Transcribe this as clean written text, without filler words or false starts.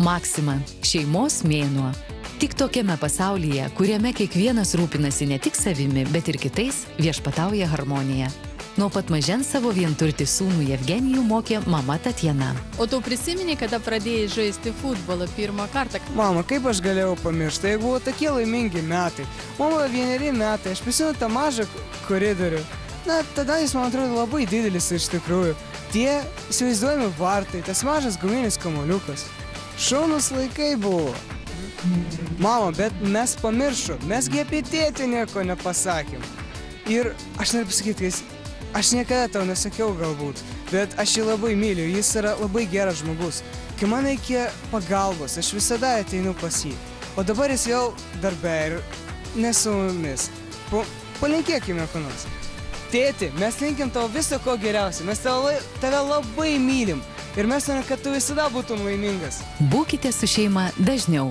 Maxima – šeimos mėnuo. Tik tokiame pasaulyje, kuriame kiekvienas rūpinasi ne tik savimi, bet ir kitais, viešpatauja harmonija. Nuo pat mažens savo vienturtį sūnų Jevgenijų mokė mama Tatjana. O tu prisimeni, kada pradėjai žaisti futbolą pirmą kartą? Mama, kaip aš galėjau pamiršti, tai buvo tokie laimingi metai. Mama 1 metai, aš prisimenu tą mažą koridorių. Na, tada jis, man atrodo, labai didelis iš tikrųjų. Tie įsivaizduojami vartai, tas mažas guminis kamuoliukas. Šaunus laikai buvo. Mama, bet mes pamiršom, mesgi apie tėtį nieko nepasakėm. Ir aš noriu pasakyti, aš niekada tau nesakiau galbūt, bet aš jį labai myliu, jis yra labai geras žmogus. Kai man reikia pagalbos, aš visada ateinu pas jį. O dabar jis jau darbe ir ne su mumis. Palinkėkime ko nors. Tėti, mes linkim tau viso ko geriausio, mes tave labai mylim ir mes norime, kad tu visada būtum laimingas. Būkite su šeima dažniau.